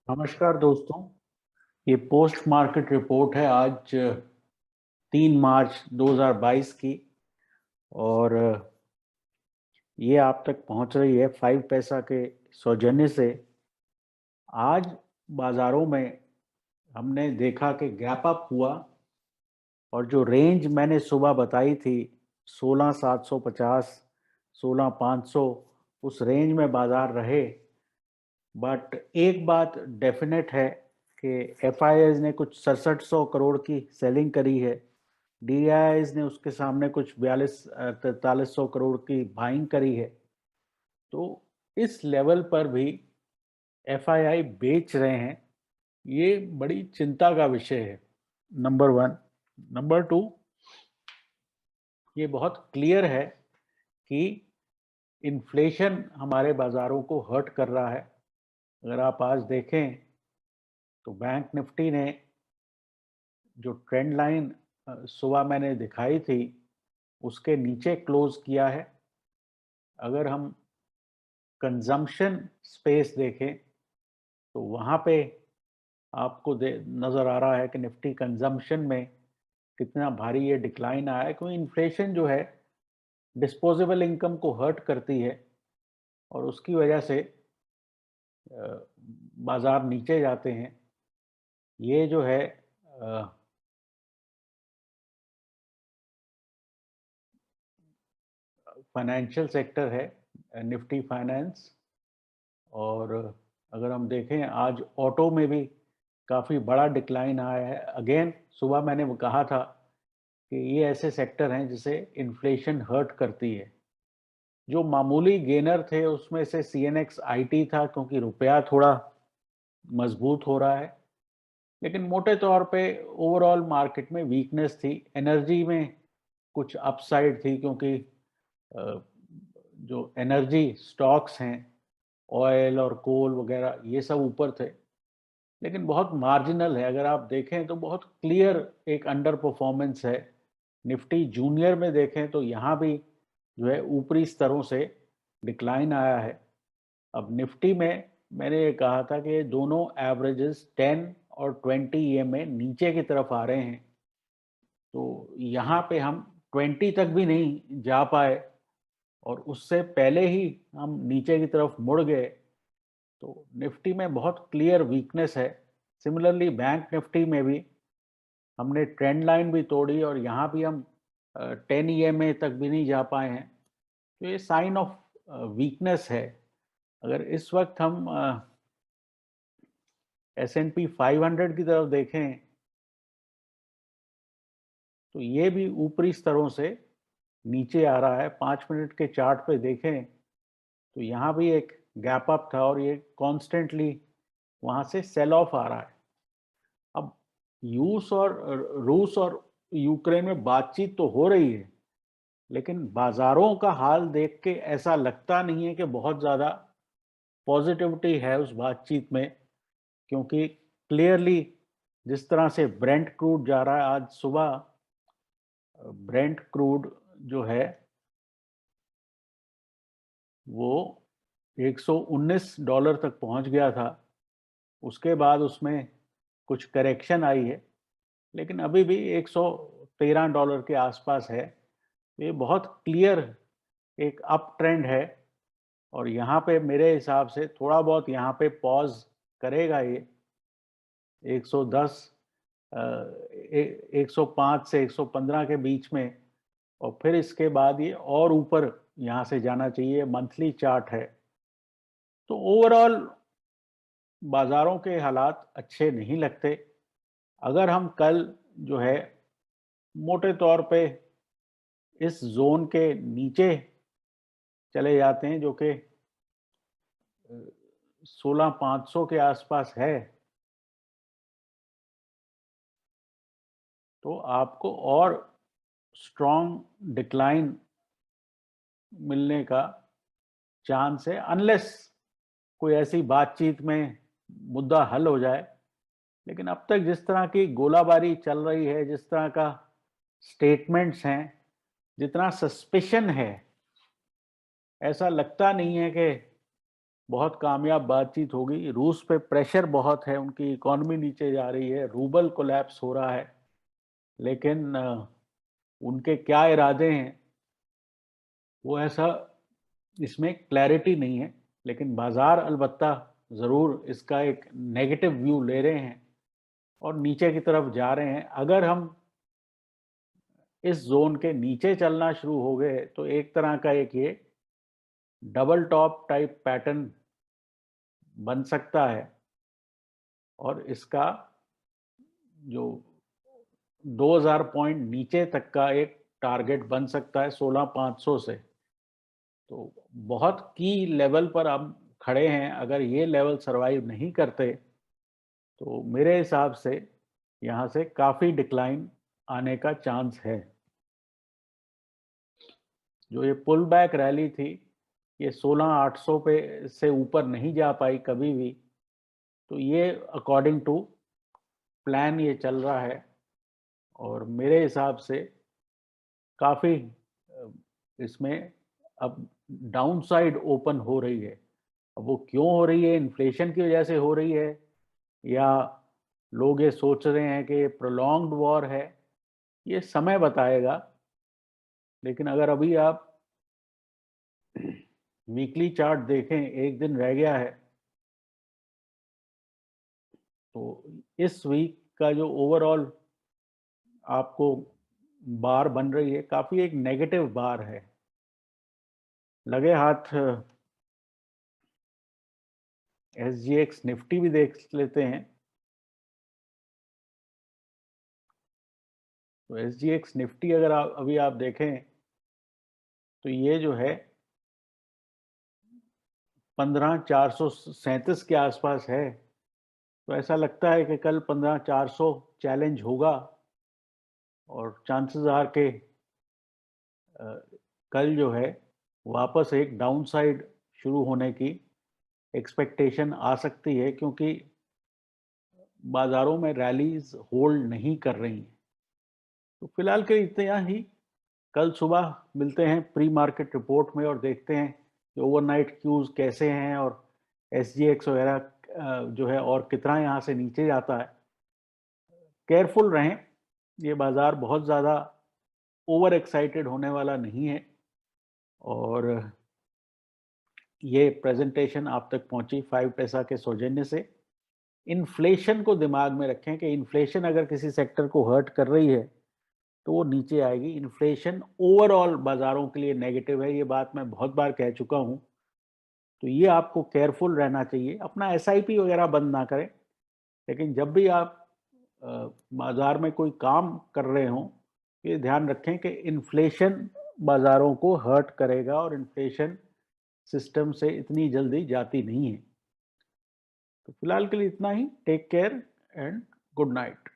नमस्कार दोस्तों। ये पोस्ट मार्केट रिपोर्ट है आज 3 मार्च 2022 की। और ये आप तक पहुंच रही है 5 पैसा के सौजन्य से। आज बाजारों में हमने देखा कि गैप अप हुआ और जो रेंज मैंने सुबह बताई थी 16,750 16,500 उस रेंज में बाजार रहे। बट एक बात डेफिनेट है कि एफआईआईज ने कुछ 6700 करोड़ की सेलिंग करी है। डीआईआईज ने उसके सामने कुछ 4300 करोड़ की बाइंग करी है। तो इस लेवल पर भी एफआईआई बेच रहे हैं, ये बड़ी चिंता का विषय है। Number one. नंबर टू, ये बहुत क्लियर है कि इन्फ्लेशन हमारे बाजारों को हर्ट कर रहा है। अगर आप आज देखें तो बैंक निफ्टी ने जो ट्रेंड लाइन सुबह मैंने दिखाई थी उसके नीचे क्लोज किया है। अगर हम कंजम्पशन स्पेस देखें तो वहाँ पे आपको नज़र आ रहा है कि निफ्टी कंजम्पशन में कितना भारी ये डिक्लाइन आया है, क्योंकि इन्फ्लेशन जो है डिस्पोजेबल इनकम को हर्ट करती है और उसकी वजह से बाजार नीचे जाते हैं। ये जो है फाइनेंशियल सेक्टर है, निफ्टी फाइनेंस। और अगर हम देखें आज ऑटो में भी काफ़ी बड़ा डिक्लाइन आया है। अगेन सुबह मैंने वो कहा था कि ये ऐसे सेक्टर हैं जिसे इन्फ्लेशन हर्ट करती है। जो मामूली गेनर थे उसमें से सीएनएक्स आईटी था, क्योंकि रुपया थोड़ा मजबूत हो रहा है। लेकिन मोटे तौर पे ओवरऑल मार्केट में वीकनेस थी। एनर्जी में कुछ अपसाइड थी, क्योंकि जो एनर्जी स्टॉक्स हैं, ऑयल और कोल वगैरह, ये सब ऊपर थे। लेकिन बहुत मार्जिनल है। अगर आप देखें तो बहुत क्लियर एक अंडर परफॉर्मेंस है। निफ्टी जूनियर में देखें तो यहाँ भी जो है ऊपरी स्तरों से डिक्लाइन आया है। अब निफ्टी में मैंने ये कहा था कि दोनों एवरेजेस 10 और 20 में नीचे की तरफ आ रहे हैं। तो यहाँ पे हम 20 तक भी नहीं जा पाए और उससे पहले ही हम नीचे की तरफ मुड़ गए। तो निफ्टी में बहुत क्लियर वीकनेस है। सिमिलरली बैंक निफ्टी में भी हमने ट्रेंड लाइन भी तोड़ी और यहाँ भी हम 10 ईएमए तक भी नहीं जा पाए हैं। तो ये साइन ऑफ वीकनेस है। अगर इस वक्त हम S&P 500 की तरफ देखें तो ये भी ऊपरी स्तरों से नीचे आ रहा है। 5 मिनट के चार्ट पे देखें तो यहाँ भी एक गैप अप था और ये कॉन्स्टेंटली वहाँ से सेल ऑफ आ रहा है। अब रूस और यूक्रेन में बातचीत तो हो रही है, लेकिन बाजारों का हाल देख के ऐसा लगता नहीं है कि बहुत ज़्यादा पॉजिटिविटी है उस बातचीत में। क्योंकि क्लियरली जिस तरह से ब्रेंट क्रूड जा रहा है, आज सुबह ब्रेंट क्रूड जो है वो $119 तक पहुंच गया था। उसके बाद उसमें कुछ करेक्शन आई है, लेकिन अभी भी $113 के आसपास है। ये बहुत क्लियर एक अप ट्रेंड है और यहाँ पे मेरे हिसाब से थोड़ा बहुत यहाँ पे पॉज करेगा ये 110 105 से 115 के बीच में। और फिर इसके बाद ये और ऊपर यहाँ से जाना चाहिए। मंथली चार्ट है। तो ओवरऑल बाजारों के हालात अच्छे नहीं लगते। अगर हम कल जो है मोटे तौर पे इस जोन के नीचे चले जाते हैं, जो कि 16,500 के आसपास है, तो आपको और स्ट्रॉन्ग डिक्लाइन मिलने का चांस है, अनलेस कोई ऐसी बातचीत में मुद्दा हल हो जाए। लेकिन अब तक जिस तरह की गोलाबारी चल रही है, जिस तरह का स्टेटमेंट्स हैं, जितना सस्पिशन है, ऐसा लगता नहीं है कि बहुत कामयाब बातचीत होगी। रूस पे प्रेशर बहुत है, उनकी इकोनॉमी नीचे जा रही है, रूबल कोलैप्स हो रहा है, लेकिन उनके क्या इरादे हैं वो ऐसा इसमें क्लैरिटी नहीं है। लेकिन बाजार अलबत्ता ज़रूर इसका एक नेगेटिव व्यू ले रहे हैं और नीचे की तरफ जा रहे हैं। अगर हम इस जोन के नीचे चलना शुरू हो गए तो एक तरह का एक ये डबल टॉप टाइप पैटर्न बन सकता है और इसका जो 2000 पॉइंट नीचे तक का एक टारगेट बन सकता है 16500 से। तो बहुत की लेवल पर हम खड़े हैं। अगर ये लेवल सरवाइव नहीं करते तो मेरे हिसाब से यहाँ से काफ़ी डिक्लाइन आने का चांस है। जो ये पुल बैक रैली थी, ये 16800 पे से ऊपर नहीं जा पाई कभी भी। तो ये अकॉर्डिंग टू प्लान ये चल रहा है और मेरे हिसाब से काफ़ी इसमें अब डाउन साइड ओपन हो रही है। अब वो क्यों हो रही है, इन्फ्लेशन की वजह से हो रही है या लोग ये सोच रहे हैं कि प्रोलॉन्ग्ड वॉर है, ये समय बताएगा। लेकिन अगर अभी आप वीकली चार्ट देखें, एक दिन रह गया है, तो इस वीक का जो ओवरऑल आपको बार बन रही है काफ़ी एक नेगेटिव बार है। लगे हाथ SGX निफ्टी भी देख लेते हैं। तो SGX निफ्टी अगर अभी आप देखें तो ये जो है 15437 के आसपास है। तो ऐसा लगता है कि कल 15400 चैलेंज होगा और चांसेस आर के कल जो है वापस एक डाउन साइड शुरू होने की एक्सपेक्टेशन आ सकती है, क्योंकि बाजारों में रैलीज होल्ड नहीं कर रही हैं। तो फिलहाल के इतना ही। कल सुबह मिलते हैं प्री मार्केट रिपोर्ट में और देखते हैं कि ओवरनाइट क्यूज कैसे हैं और SGX वगैरह जो है और कितना यहाँ से नीचे जाता है। केयरफुल रहें, ये बाजार बहुत ज़्यादा ओवर एक्साइटेड होने वाला नहीं है। और ये प्रेजेंटेशन आप तक पहुंची 5 पैसा के सौजन्य से। इन्फ्लेशन को दिमाग में रखें कि इन्फ्लेशन अगर किसी सेक्टर को हर्ट कर रही है तो वो नीचे आएगी। इन्फ्लेशन ओवरऑल बाजारों के लिए नेगेटिव है, ये बात मैं बहुत बार कह चुका हूँ। तो ये आपको केयरफुल रहना चाहिए, अपना SIP वगैरह बंद ना करें। लेकिन जब भी आप बाजार में कोई काम कर रहे हों, ये ध्यान रखें कि इन्फ्लेशन बाजारों को हर्ट करेगा और इन्फ्लेशन सिस्टम से इतनी जल्दी जाती नहीं है। तो फिलहाल के लिए इतना ही। Take care and good night.